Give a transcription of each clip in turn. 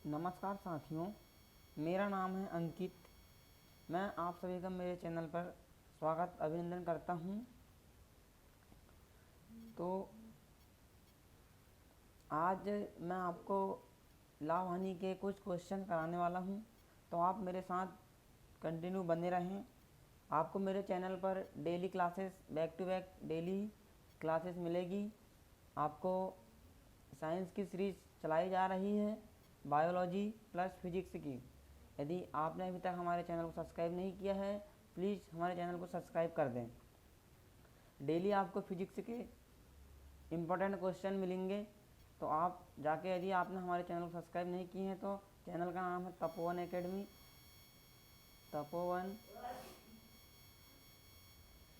नमस्कार साथियों, मेरा नाम है अंकित। मैं आप सभी का मेरे चैनल पर स्वागत अभिनंदन करता हूं। तो आज मैं आपको लाभ हानि के कुछ क्वेश्चन कराने वाला हूं, तो आप मेरे साथ कंटिन्यू बने रहें। आपको मेरे चैनल पर daily classes back to back daily classes मिलेगी। आपको साइंस की सीरीज चलाई जा रही है, बायोलॉजी प्लस फिजिक्स की। यदि आपने अभी तक हमारे चैनल को सब्सक्राइब नहीं किया है, प्लीज़ हमारे चैनल को सब्सक्राइब कर दें। डेली आपको फिजिक्स के इम्पोर्टेंट क्वेश्चन मिलेंगे, तो आप जाके, यदि आपने हमारे चैनल को सब्सक्राइब नहीं किए हैं तो चैनल का नाम है Tapovan academy. Tapovan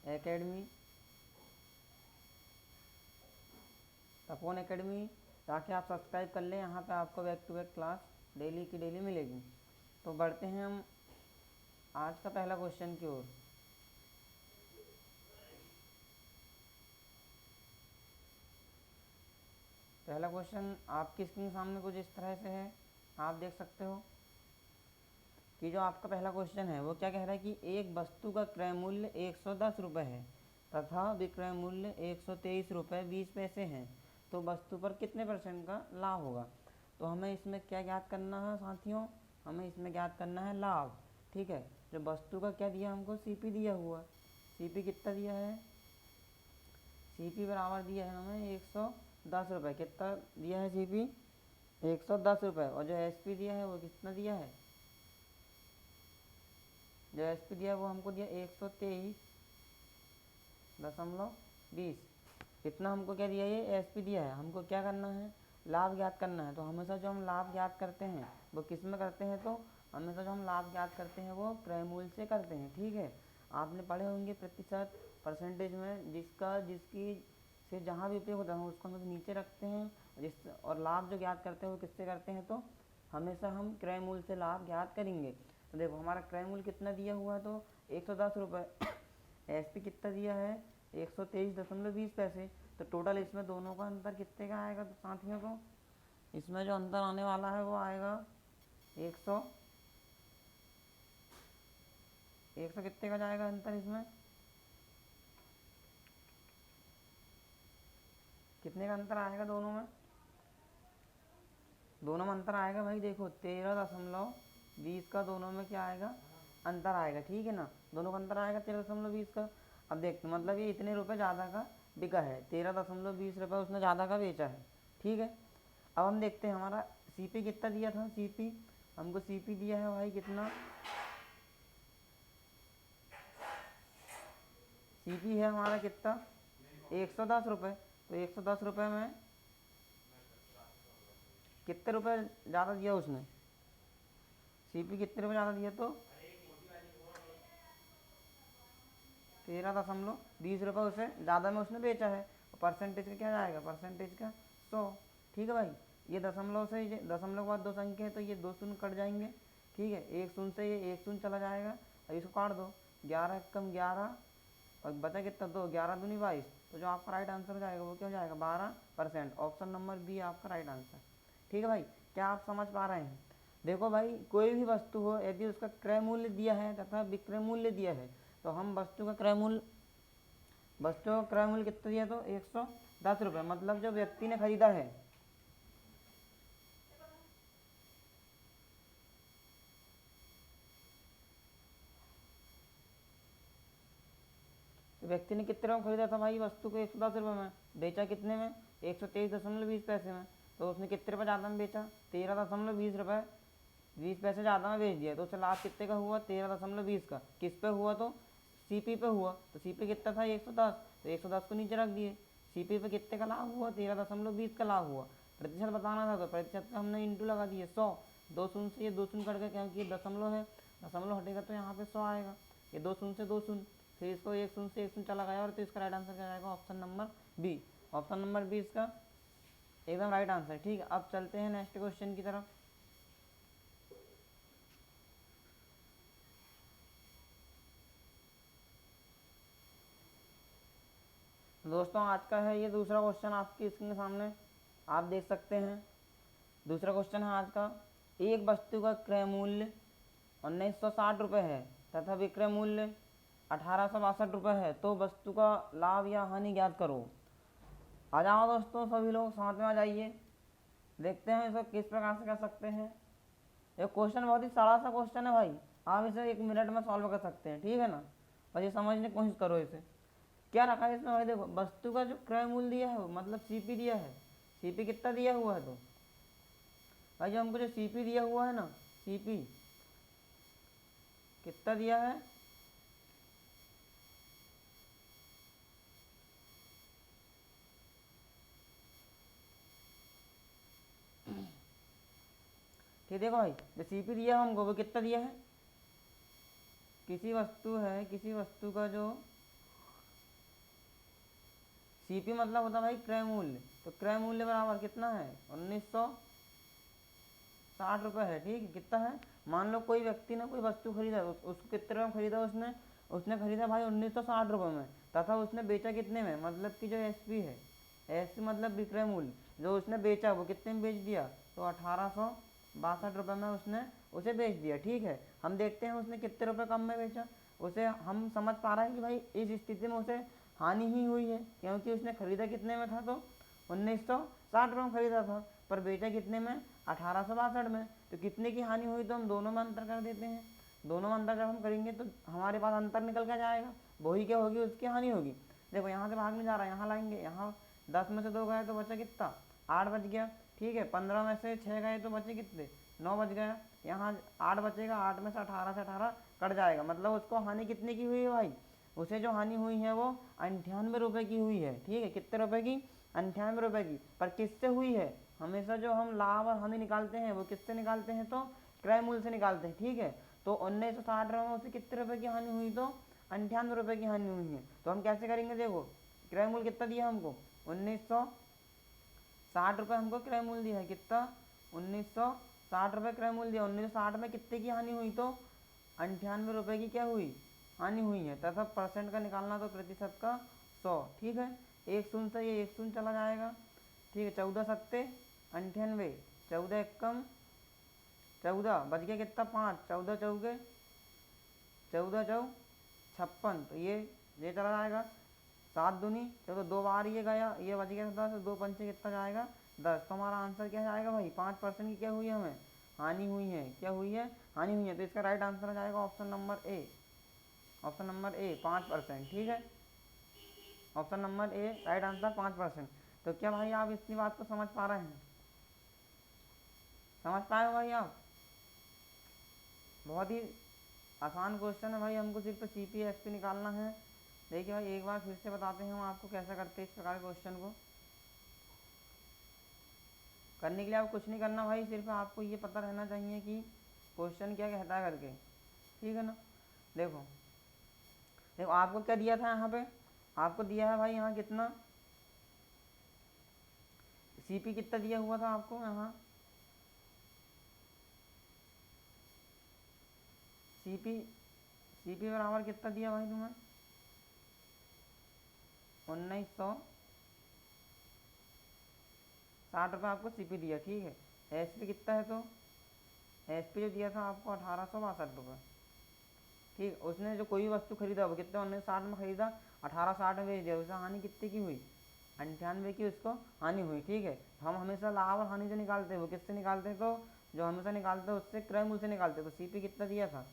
academy, Tapovan academy जाके आप सब्सक्राइब कर लें। यहाँ पे आपको back to back class daily की डेली मिलेगी। तो बढ़ते हैं हम आज का पहला क्वेश्चन की ओर। पहला क्वेश्चन आपकी स्क्रीन के सामने कुछ इस तरह से है, आप देख सकते हो कि जो आपका पहला क्वेश्चन है वो क्या कह रहा है कि एक वस्तु का क्रय मूल्य 110 रुपये है तथा विक्रय मूल्य 123 रुपये 20 पैसे हैं, तो वस्तु पर कितने परसेंट का लाभ होगा। तो हमें इसमें क्या ज्ञात करना है साथियों, हमें इसमें ज्ञात करना है लाभ। ठीक है, जो वस्तु का क्या दिया हमको, सीपी दिया हुआ। सीपी कितना दिया है, सीपी बराबर दिया है हमें 110 रुपये। कितना दिया है सीपी, 110 रुपये। और जो एसपी दिया है वो कितना दिया है, जो एसपी दिया है वो हमको दिया 123.20। कितना हमको क्या दिया, ये एसपी दिया है। हमको क्या करना है, लाभ ज्ञात करना है। तो हमेशा जो हम लाभ ज्ञात करते हैं वो किस में करते हैं, तो हमेशा जो हम लाभ ज्ञात करते हैं वो क्रय मूल्य से करते हैं। ठीक है, आपने पढ़े होंगे प्रतिशत परसेंटेज में, जिसका जिसकी से जहाँ भी उपयोग होता है उसको हम नीचे रखते हैं। और लाभ जो ज्ञात करते हैं वो किससे करते हैं, तो हमेशा हम क्रय मूल्य से लाभ ज्ञात करेंगे। तो देखो हमारा क्रय मूल्य कितना दिया हुआ है, तो 110 रुपये। एसपी कितना दिया है, 123.20 पैसे। तो टोटल इसमें दोनों का अंतर कितने का आएगा, तो साथियों को इसमें जो अंतर आने वाला है वो आएगा 100 कितने का जाएगा अंतर, इसमें कितने का अंतर आएगा दोनों में, दोनों में अंतर आएगा भाई। देखो 13.20 का दोनों में क्या आएगा, अंतर आएगा। ठीक है ना, दोनों का अंतर आएगा 13.20 का। अब देखते मतलब ये इतने रुपए ज़्यादा का बिका है, 13.20 रुपये उसने ज़्यादा का बेचा है। ठीक है, अब हम देखते हैं हमारा सीपी कितना दिया था। सीपी हमको सीपी दिया है भाई कितना, सीपी है हमारा कितना, 110 रुपये। तो 110 रुपये में कितने रुपए ज़्यादा दिया उसने, सीपी कितने रुपए ज़्यादा दिया, तो 13.20 रुपये उसे ज़्यादा में उसने बेचा है। और परसेंटेज का क्या जाएगा, परसेंटेज का 100। ठीक है भाई, ये दशमलव से, दशमलव के बाद दो संख्या है तो ये दो शून्य कट जाएंगे। ठीक है, एक शून्य से ये एक शून्य चला जाएगा और इसको काट दो, 11 कम 11 और बचा कितना, 2, 11 दूनी 22। तो जो आपका राइट आंसर हो जाएगा वो क्या हो जाएगा, 12%। ऑप्शन नंबर बी आपका राइट आंसर। ठीक है भाई, क्या आप समझ पा रहे हैं। देखो भाई, कोई भी वस्तु हो यदि उसका क्रय मूल्य दिया है तथा विक्रय मूल्य दिया है, तो हम वस्तु का क्रय मूल्य कितना दिया, तो 110 रुपये। मतलब जो व्यक्ति ने खरीदा है, तो व्यक्ति ने कितने में खरीदा था भाई वस्तु को, 110 रुपये में। बेचा कितने में, 123.20 पैसे में। तो उसने कितने रुपये ज़्यादा में बेचा, 13.20 रुपये 20 पैसे ज़्यादा में बेच दिया। तो उसे लाभ कितने का हुआ, 13.20 का। किस पे हुआ, तो सीपी पे हुआ। तो सीपी कितना था, 110। तो 110 को नीचे रख दिए। सीपी पे कितने का लाभ हुआ, 13.20 का लाभ हुआ। प्रतिशत बताना था तो प्रतिशत का हमने इंटू लगा दिए 100। दो शून्य से ये दो शून्य कट गया क्योंकि ये दशमलव है, दशमलव हटेगा तो यहाँ पे 100 आएगा। ये दो शून्य से दो शून्य, फिर इसको एक शून्य से एक शून्य चला गया, और तो इसका राइट आंसर क्या जाएगा, option number B. Option number B इसका एकदम राइट आंसर। ठीक है, अब चलते हैं नेक्स्ट क्वेश्चन की तरफ। दोस्तों आज का है ये दूसरा क्वेश्चन आपकी स्क्रीन के सामने, आप देख सकते हैं। दूसरा क्वेश्चन है आज का, एक वस्तु का क्रय मूल्य 1960 रुपये है तथा विक्रय मूल्य 1862 है, तो वस्तु का लाभ या हानि ज्ञात करो। आ जाओ दोस्तों, सभी लोग साथ में आ जाइए, देखते हैं इसको किस प्रकार से कर सकते हैं। ये क्वेश्चन बहुत ही सरल सा क्वेश्चन है भाई, आप इसे 1 मिनट में सॉल्व कर सकते हैं, ठीक है ना। और ये समझने की कोशिश करो। इसे क्या रखा है इसमें भाई, देखो वस्तु का जो क्रय मूल्य दिया है वो मतलब सीपी दिया है। सीपी कितना दिया हुआ है, तो भाई जो हमको जो सीपी दिया हुआ है ना, सीपी कितना दिया है, ठीक देखो भाई जो सीपी दिया है हमको वो कितना दिया है। किसी वस्तु का जो सीपी मतलब होता है भाई क्रय मूल्य, तो क्रय मूल्य बराबर कितना है 1960 रुपये है, ठीक है। कितना है, मान लो कोई व्यक्ति ने कोई वस्तु खरीदा, उसको कितने में खरीदा, उसने खरीदा भाई 1960 रुपये में, तथा उसने बेचा कितने में, मतलब कि जो एसपी है, एसपी मतलब विक्रय मूल्य, जो उसने बेचा वो कितने में बेच दिया, तो 1862 रुपये में उसने उसे बेच दिया, ठीक है। हम देखते हैं उसने कितने रुपये कम में बेचा, उसे हम समझ पा रहे हैं कि भाई इस स्थिति में उसे हानि ही हुई है, क्योंकि उसने खरीदा कितने में था, तो 1960 रुपये में खरीदा था, पर बेचा कितने में 1862 में। तो कितने की हानि हुई, तो हम दोनों में अंतर कर देते हैं। दोनों में अंतर जब हम करेंगे तो हमारे पास अंतर निकल के जाएगा, वही क्या होगी, उसकी हानि होगी। देखो यहाँ से भाग नहीं जा रहा, यहाँ लाएंगे, यहाँ 10 में से 2 गए तो बचा कितना 8 बच गया, ठीक है। 15 में से 6 गए तो बचे कितने 9 बच गया, यहाँ 8 बचेगा, 8 में से 18 कट जाएगा, मतलब उसको हानि कितने की हुई है भाई, उसे जो हानि हुई है वो 98 रुपये की हुई है, ठीक है। कितने रुपए की, 98 रुपये की। पर किससे हुई है, हमेशा जो हम लाभ और हानि निकालते हैं वो किससे निकालते हैं, तो क्रय मूल्य से निकालते हैं, ठीक है। तो 1960 रुपये में उसे कितने रुपए की हानि हुई, तो 98 रुपये की हानि हुई है। तो हम कैसे करेंगे, देखो क्रय मूल्य कितना दिया हमको 1960 रुपये हमको क्रय मूल्य दिया है, कितना 1960 रुपये क्रय मूल्य दिया। 1960 में कितने की हानि हुई, तो 98 रुपये की क्या हुई, हानि हुई है, तथा परसेंट का निकालना तो प्रतिशत का 100, ठीक है। 1 शून्य से ये 1 शून्य चला जाएगा, ठीक है। 14 सत्ते 98, 14 एकम 14 बच गया कितना 5, 14 चौके 14 चौ 56, तो ये चला जाएगा। 7 दूनी 14, 2 बार ये गया, ये बच गया 10, 2 पंचे कितना जाएगा 10। तो हमारा आंसर क्या जाएगा भाई, 5% की क्या हुई है, हमें हानि हुई है, क्या हुई है, हानि हुई है। तो इसका राइट आंसर आ जाएगा option number A, option number A 5%, ठीक है। Option number A right answer 5%। तो क्या भाई आप इतनी बात को समझ पा रहे हैं, समझ पाए हो भाई आप। बहुत ही आसान क्वेश्चन है भाई, हमको सिर्फ सीपी एसपी निकालना है। देखिए भाई एक बार फिर से बताते हैं हम आपको कैसा करते हैं इस प्रकार के क्वेश्चन को। करने के लिए आप कुछ नहीं करना भाई, सिर्फ आपको ये पता रहना चाहिए कि क्वेश्चन क्या कहता है करके, ठीक है ना। देखो देखो आपको क्या दिया था यहाँ पे, आपको दिया है भाई यहाँ कितना सीपी कितना दिया हुआ था आपको, यहाँ सीपी सीपी बराबर कितना दिया भाई तुम्हें 1960 रुपये आपको सीपी दिया, ठीक है। एसपी कितना है, तो एसपी जो दिया था आपको 1862 रुपये, ठीक। उसने जो कोई भी वस्तु खरीदा वो कितने 1960 में खरीदा, 1860 में बेच दिया, उसे हानि कितने की हुई 98 की उसको हानि हुई, ठीक है। हम हमेशा लाभ और हानि जो निकालते हैं वो किससे निकालते हैं, तो जो हमेशा निकालते हैं उससे क्रय मूल्य से निकालते हैं। तो सीपी कितना दिया था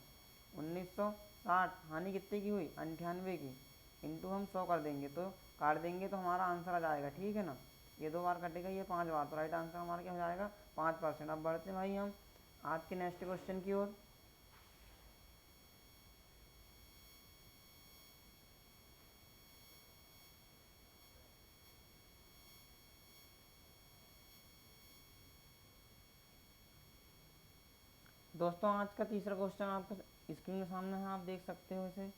1960, हानि कितने की हुई 98 की, इंटू हम 100 कर देंगे, तो काट देंगे तो हमारा आंसर आ जाएगा, ठीक है ना। ये 2 बार कटेगा, ये 5 बार, तो राइट आंसर हमारा क्या हो जाएगा 5%। अब बढ़ते हैं भाई हम आज के नेक्स्ट क्वेश्चन की ओर। दोस्तों आज का तीसरा क्वेश्चन आपको स्क्रीन के सामने है, आप देख सकते हो इसे।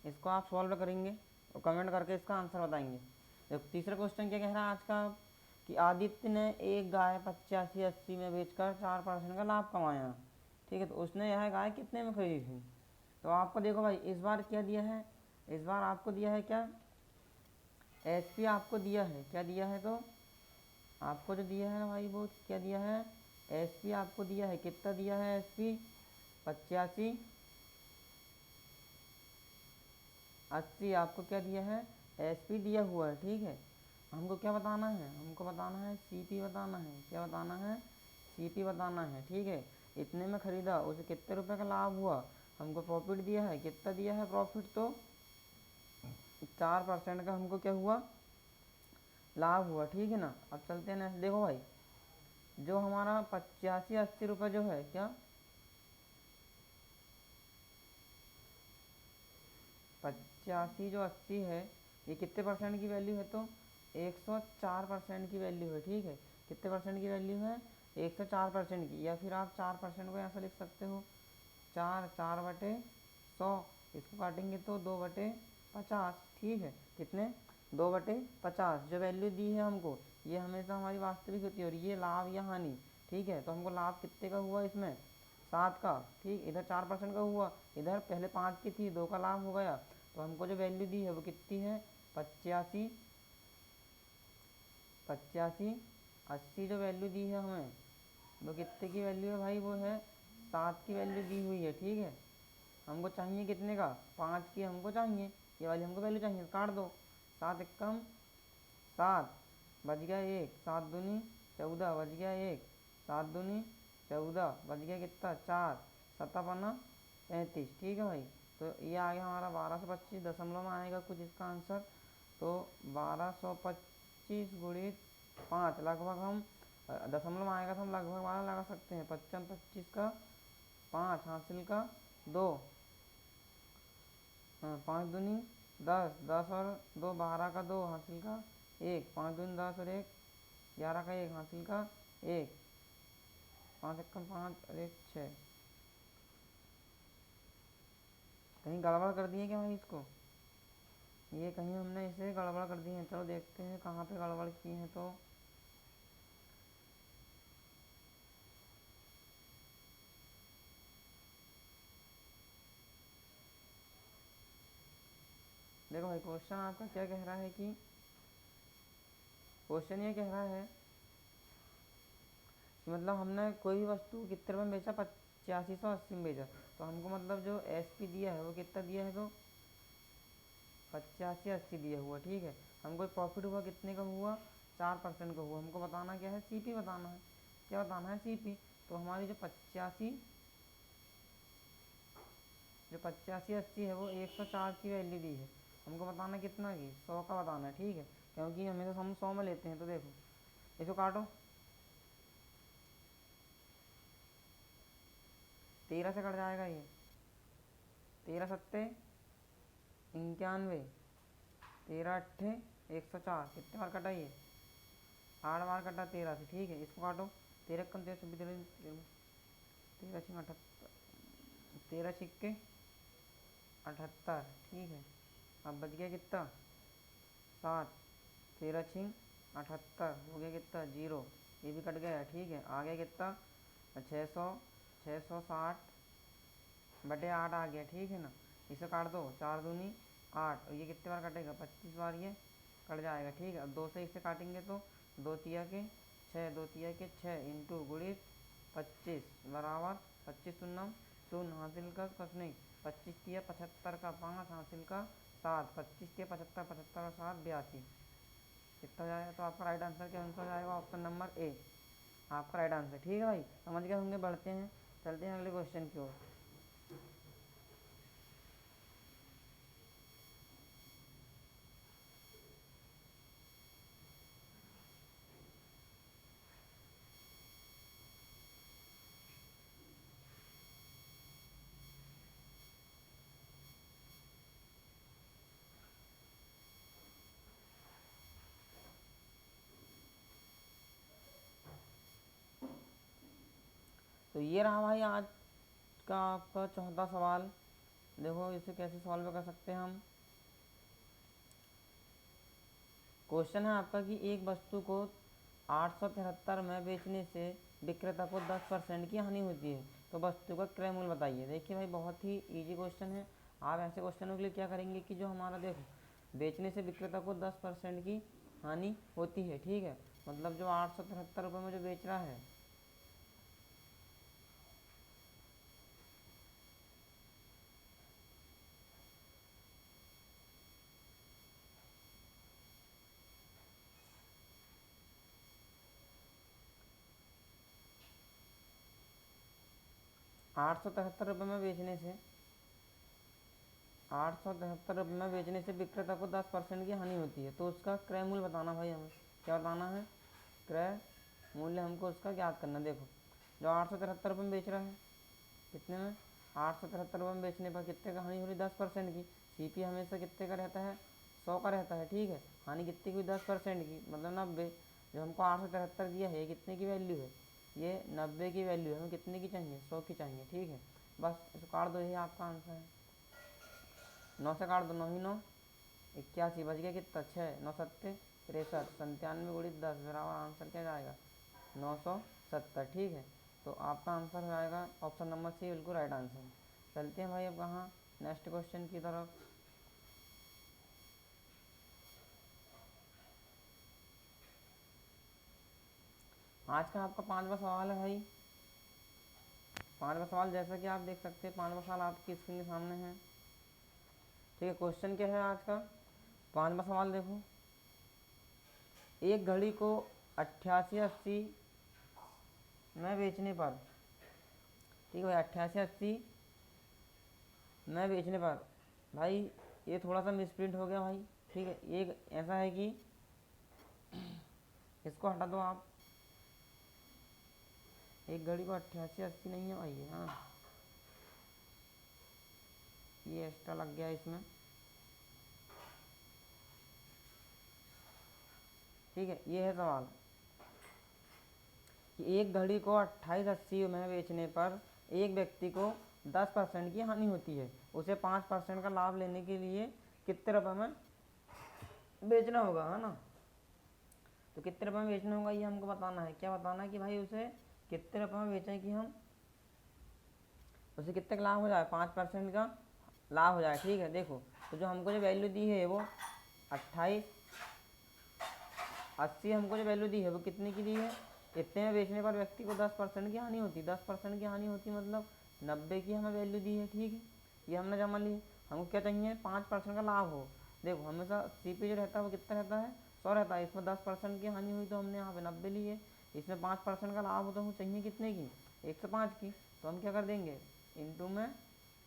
इसको आप सॉल्व करेंगे और कमेंट करके इसका आंसर बताएंगे। देखो तीसरा क्वेश्चन क्या कह रहा है आज का, कि आदित्य ने एक गाय 85-80 में बेचकर 4% का लाभ कमाया, ठीक है। तो उसने यह गाय कितने में खरीदी थी। तो आपको देखो भाई इस बार क्या दिया है, इस बार आपको दिया है क्या एसपी आपको दिया है, क्या दिया है, तो आपको जो दिया है भाई वो क्या दिया है एस पी आपको दिया है, कितना दिया है एस पी, 85, 80 आपको क्या दिया है, एस पी दिया हुआ है, ठीक है। हमको क्या बताना है, हमको बताना है सी पी बताना है, क्या बताना है, सी पी बताना है, ठीक है। इतने में ख़रीदा, उसे कितने रुपए का लाभ हुआ, हमको प्रॉफिट दिया है, कितना दिया है प्रॉफिट, तो 4% का हमको क्या हुआ, लाभ हुआ, ठीक है ना। अब चलते हैं नेक्स्ट, देखो भाई जो हमारा 85-80 रुपये जो है क्या, 85 जो 80 है, ये कितने परसेंट की वैल्यू है, तो 104% की वैल्यू है, ठीक है। कितने परसेंट की वैल्यू है, 104% की, या फिर आप 4% को ऐसा लिख सकते हो, 4/100, इसको काटेंगे तो 2/50, ठीक है। कितने, 2/50 जो वैल्यू दी है हमको, ये हमेशा हमारी वास्तविक होती है, और ये लाभ या हानि, ठीक है। तो हमको लाभ कितने का हुआ इसमें, 7 का, ठीक। इधर 4% का हुआ, इधर पहले 5 की थी, 2 का लाभ हो गया। तो हमको जो वैल्यू दी है वो कितनी है, 85, 80 जो वैल्यू दी है हमें, वो कितने की वैल्यू है भाई, वो है 7 की वैल्यू दी हुई है, ठीक है। हमको चाहिए कितने का, 5 की हमको चाहिए, ये वाली हमको वैल्यू चाहिए, काट दो, 7 एकम 7, बच गया 1, 7 दूनी 14, बच गया 1, 7 दूनी 14, बच गया कितना 4, 7 35, ठीक है भाई। तो ये आ गया हमारा 1225, दशमलव में आएगा कुछ इसका आंसर, तो 1225 गुणित 5, लगभग हम दशमलव में आएगा तो हम लगभग 12 लगा सकते हैं, 55 25 का 5 हासिल का 2, हाँ 5 दूनी 10, 10 और 2 12 का 2 हासिल का 1, 5 दूनी 10 और 1 11 का 1 हासिल का 1, 5 एकम 5 और 1 6, कहीं गड़बड़ कर दिए क्या भाई इसको, ये कहीं हमने इसे गड़बड़ कर दी है। चलो देखते हैं कहाँ पे गड़बड़ की है, तो देखो भाई क्वेश्चन आपका क्या कह रहा है कि, क्वेश्चन ये कह रहा है कि मतलब हमने कोई भी वस्तु कितने रुपये में बेचा, 8580 में बेचा, तो हमको मतलब जो एस पी दिया है वो कितना दिया है, तो 85-80 दिया हुआ, ठीक है। हमको प्रॉफिट हुआ कितने का हुआ, 4% का हुआ। हमको बताना क्या है, सी पी बताना है, क्या बताना है, सी पी। तो हमारी जो 85-80 है वो 104 की वैल्यू दी है, हमको बताना कितना की, 100 का बताना है, ठीक है। क्योंकि हमें तो हम 100 में लेते हैं, तो देखो इसको काटो, 13 से कट जाएगा ये, 13 सत्ते 91, 13 अट्ठे 104, कितने बार कटा ये, 8 बार कटा 13 से, ठीक है। इसको काटो, 13 कम 13 छब्बीस 13 छिंग 78, 13 छिक्के 78, ठीक है। अब बच गया कितना 7, 13 छिंग 78, हो गया कितना 0, ये भी कट गया, ठीक है। आ गया कितना 660/8 आ गया, ठीक है ना। इसे काट दो, 4 दूनी 8, और ये कितने बार कटेगा, 25 बार ये कट जाएगा, ठीक है। अब 2 से इसे काटेंगे तो 2 तिया के 6, 2 तिया के 6 इंटू गुणित 25 बराबर 25 शून्य शून्य हासिल का कुछ नहीं, 25 तिया 75 का 5 हासिल का 7, 25 तिया 75, 75 और 7 82, कितना हो जाएगा, तो आपका राइट आंसर क्या आंसर हो जाएगा, ऑप्शन नंबर ए आपका राइट आंसर, ठीक है भाई। समझ गए होंगे, बढ़ते हैं, चलते हैं अगले क्वेश्चन की ओर। तो ये रहा भाई आज का आपका चौथा सवाल। देखो इसे कैसे सॉल्व कर सकते हैं हम। क्वेश्चन है आपका कि एक वस्तु को 873 में बेचने से विक्रेता को 10% की हानि होती है, तो वस्तु का क्रय मूल्य बताइए। देखिए भाई बहुत ही इजी क्वेश्चन है। आप ऐसे क्वेश्चनों के लिए क्या करेंगे कि जो हमारा देखो बेचने से विक्रेता को 10% की हानि होती है, ठीक है। मतलब जो 873 रुपये में जो बेच रहा है 873 रुपये में बेचने से 873 रुपये में बेचने से विक्रेता को 10% की हानि होती है, तो उसका क्रय मूल्य बताना भाई हमें। क्या बताना है? क्रय मूल्य हमको उसका ज्ञात करना। देखो जो 873 रुपये में बेच रहा है, कितने में? 873 रुपये में बेचने पर कितने का हानि हो रही? 10% की। सीपी हमेशा कितने का रहता है? 100 का रहता है, ठीक है। हानि कितनी की हुई? 10% की, मतलब 90। जो हमको 873 दिया है, ये कितने की वैल्यू है? ये 90 की वैल्यू है। हमें कितने की चाहिए? 100 की चाहिए, ठीक है। बस इसको काट दो, यही आपका आंसर है। 9 से काट दो, 9 ही 9 81, बच गया कितना? 6, 9 सत्ते 63, 97 गुणित 10 बराबर आंसर क्या जाएगा? 970, ठीक है। तो आपका आंसर हो जाएगा ऑप्शन नंबर सी, बिल्कुल राइट आंसर। चलते हैं भाई अब कहाँ? नेक्स्ट क्वेश्चन की तरफ। आज का आपका 5वां सवाल है भाई। 5वां सवाल जैसा कि आप देख सकते हैं, 5वां सवाल आपकी स्क्रीन के सामने है, ठीक है। क्वेश्चन क्या है आज का? 5वां सवाल देखो। एक घड़ी को 8880 में बेचने पर, ठीक है भाई, 8880 में बेचने पर भाई, ये थोड़ा सा मिसप्रिंट हो गया भाई, ठीक है। एक ऐसा है कि इसको हटा दो आप। एक घड़ी को 8880 नहीं है भाई, हाँ ये एक्स्ट्रा लग गया इसमें, ठीक है। ये है सवाल कि एक घड़ी को 2880 में बेचने पर एक व्यक्ति को 10% की हानि होती है। उसे 5% का लाभ लेने के लिए कितने रुपए में बेचना होगा, है ना। तो कितने रुपए में बेचना होगा ये हमको बताना है। क्या बताना है कि भाई उसे कितने रुपए में बेचें कि हम उसे कितने का लाभ हो जाए? 5% का लाभ हो जाए, ठीक है। देखो तो जो हमको जो वैल्यू दी है वो 2880 हमको जो वैल्यू दी है वो कितने की दी है? इतने में बेचने पर व्यक्ति को 10% की हानि होती। 10% की हानि होती मतलब 90 की हमें वैल्यू दी है, ठीक है। ये हमने जमा ली। हमको क्या चाहिए? 5% का लाभ हो। देखो हमेशा सीपी जो रहता है वो कितना रहता है? 100 रहता है। इसमें 10% की हानि हुई तो हमने यहाँ पे 90 ली है। इसमें 5% का लाभ हो तो हमें चाहिए कितने की? 105 की। तो हम क्या कर देंगे? इंटू में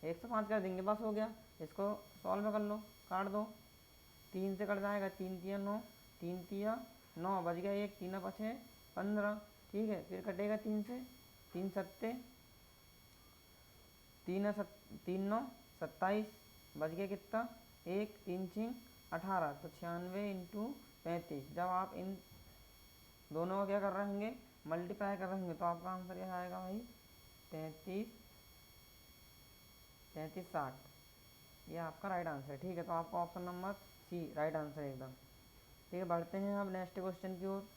105 कर देंगे, बस हो गया। इसको सॉल्व कर लो, काट दो। 3 से कट जाएगा, 3 तिया 9, 3 तिया 9, बच गया 1, 3 बचे 15, ठीक है। फिर कटेगा 3 से, 3 सत्ते 3 9 27, बच गया कितना? 1, 3 6 18, तो 96 इंटू 35। जब आप इन दोनों को क्या कर रहे होंगे? मल्टीप्लाई कर रहे होंगे, तो आपका आंसर क्या आएगा भाई? 33 33 60, ये आपका राइट आंसर है, ठीक है। तो आपका option number C right answer एकदम, ठीक है। बढ़ते हैं अब नेक्स्ट क्वेश्चन की ओर।